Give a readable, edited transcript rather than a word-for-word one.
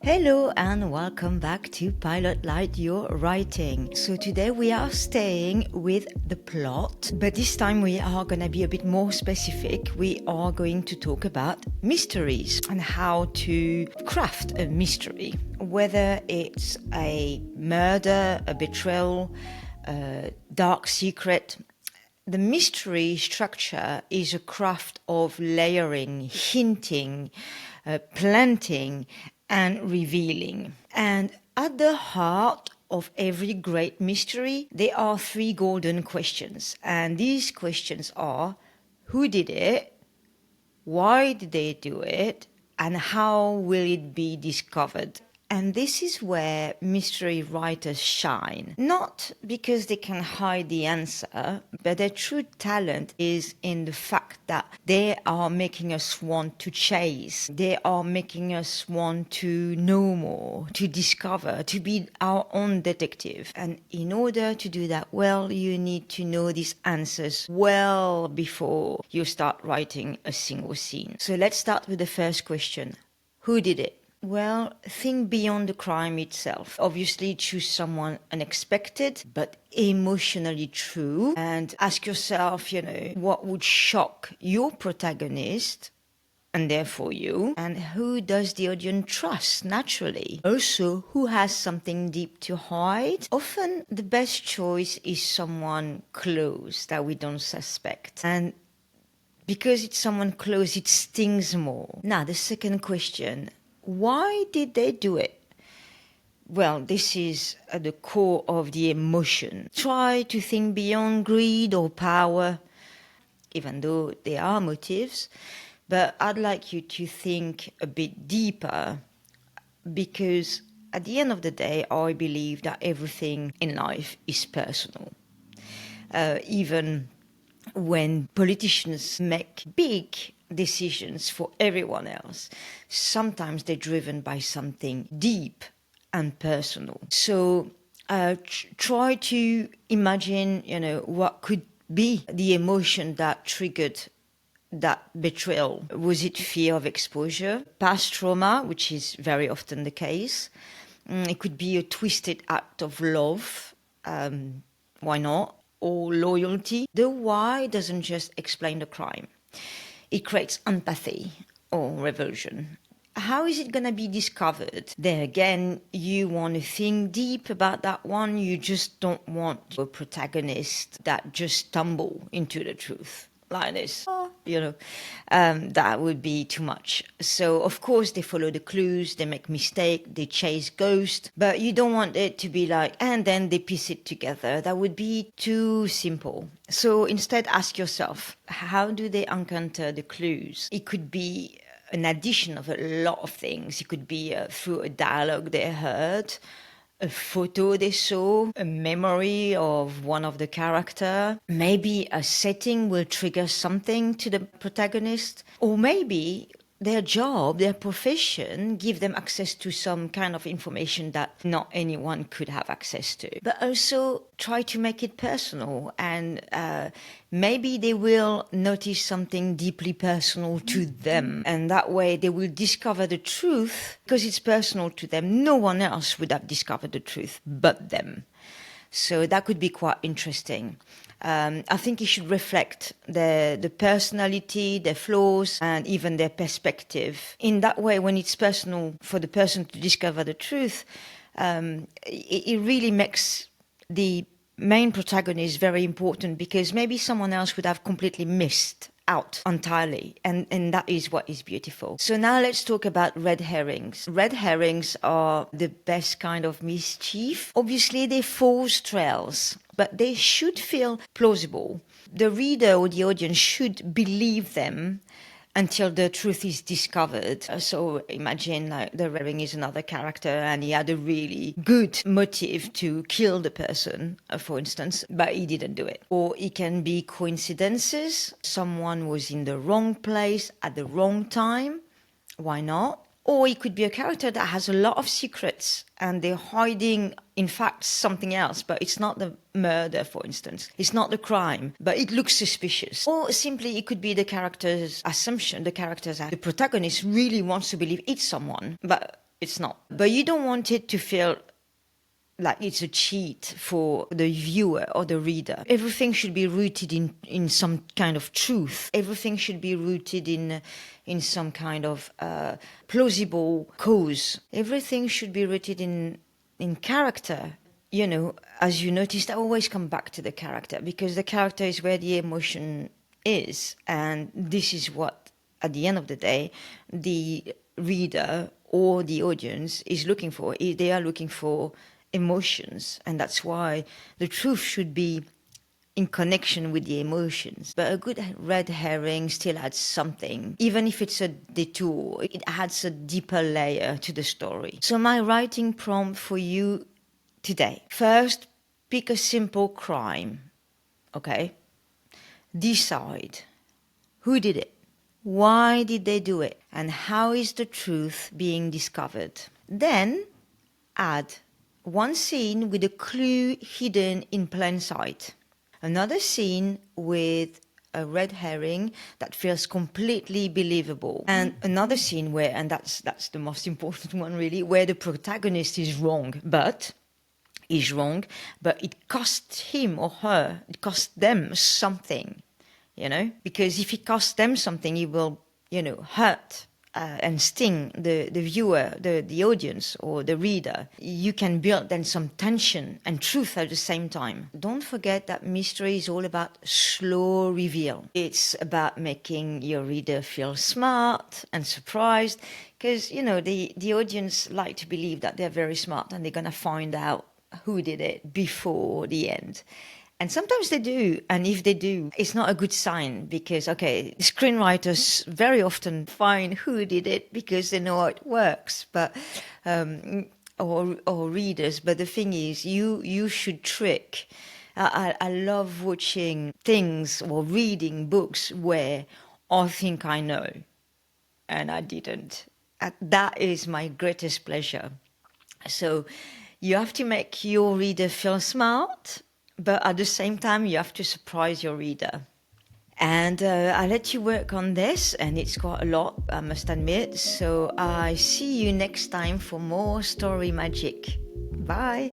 Hello and welcome back to Pilot Light Your Writing. So today we are staying with the plot, but this time we are going to be a bit more specific. We are going to talk about mysteries and how to craft a mystery, whether it's a murder, a betrayal, a dark secret. The mystery structure is a craft of layering, hinting, planting, and revealing. And at the heart of every great mystery, there are three golden questions. And these questions are: who did it? Why did they do it? And how will it be discovered? And this is where mystery writers shine. Not because they can hide the answer, but their true talent is in the fact that they are making us want to chase. They are making us want to know more, to discover, to be our own detective. And in order to do that well, you need to know these answers well before you start writing a single scene. So let's start with the first question. Who did it? Well, think beyond the crime itself. Obviously, choose someone unexpected, but emotionally true. And ask yourself, what would shock your protagonist, and therefore you? And who does the audience trust naturally? Also, who has something deep to hide? Often, the best choice is someone close that we don't suspect. And because it's someone close, it stings more. Now, the second question. Why did they do it? Well, this is at the core of the emotion. Try to think beyond greed or power, even though there are motives. But I'd like you to think a bit deeper, because at the end of the day, I believe that everything in life is personal. Even when politicians make big decisions for everyone else, sometimes they're driven by something deep and personal. So try to imagine, what could be the emotion that triggered that betrayal. Was it fear of exposure, past trauma, which is very often the case? It could be a twisted act of love. Why not? Or loyalty. The why doesn't just explain the crime. It creates empathy or revulsion. How is it going to be discovered? There again, you want to think deep about that one. You just don't want a protagonist that just stumble into the truth like this. That would be too much. So, of course, they follow the clues, they make mistakes, they chase ghosts, but you don't want it to be like, and then they piece it together. That would be too simple. So instead, ask yourself, how do they encounter the clues? It could be an addition of a lot of things. It could be through a dialogue they heard, a photo they saw, a memory of one of the character. Maybe a setting will trigger something to the protagonist. Or maybe their job, their profession, give them access to some kind of information that not anyone could have access to. But also try to make it personal, and maybe they will notice something deeply personal to them, and that way they will discover the truth because it's personal to them. No one else would have discovered the truth but them. So that could be quite interesting. I think it should reflect the personality, their flaws, and even their perspective. In that way, when it's personal for the person to discover the truth, it really makes the main protagonist very important, because maybe someone else would have completely missed out entirely, and that is what is beautiful. So now let's talk about red herrings. Red herrings are the best kind of mischief. Obviously, they're false trails, but they should feel plausible. The reader or the audience should believe them until the truth is discovered. So imagine the herring is another character and he had a really good motive to kill the person, for instance, but he didn't do it. Or it can be coincidences. Someone was in the wrong place at the wrong time. Why not? Or it could be a character that has a lot of secrets and they're hiding, in fact, something else, but it's not the murder, for instance. It's not the crime, but it looks suspicious. Or simply it could be the character's assumption, the protagonist really wants to believe it's someone, but It's not. But you don't want it to feel like it's a cheat for the viewer or the reader. Everything should be rooted in some kind of truth. Everything should be rooted in some kind of plausible cause. Everything should be rooted in character. You know, as you noticed, I always come back to the character, because the character is where the emotion is. And this is what, at the end of the day, the reader or the audience is looking for. They are looking for emotions, and that's why the truth should be in connection with the emotions. But a good red herring still adds something, even if it's a detour. It adds a deeper layer to the story. So my writing prompt for you today: first, pick a simple crime. Okay, decide who did it, why did they do it, and how is the truth being discovered. Then add one scene with a clue hidden in plain sight, another scene with a red herring that feels completely believable, and another scene where, and that's the most important one really, where the protagonist is wrong, but it costs him or her, it costs them something, you know, because if it costs them something, it will, you know, hurt and sting the viewer, the audience or the reader. You can build then some tension and truth at the same time. Don't forget that mystery is all about slow reveal. It's about making your reader feel smart and surprised, because, you know, the audience like to believe that they're very smart and they're going to find out who did it before the end. And sometimes they do, and if they do, it's not a good sign, because, okay, screenwriters very often find who did it because they know how it works, but or readers. But the thing is, you should trick. I love watching things or reading books where I think I know, and I didn't. That is my greatest pleasure. So you have to make your reader feel smart, but at the same time, you have to surprise your reader. And I let you work on this, and it's quite a lot, I must admit. So I see you next time for more story magic. Bye.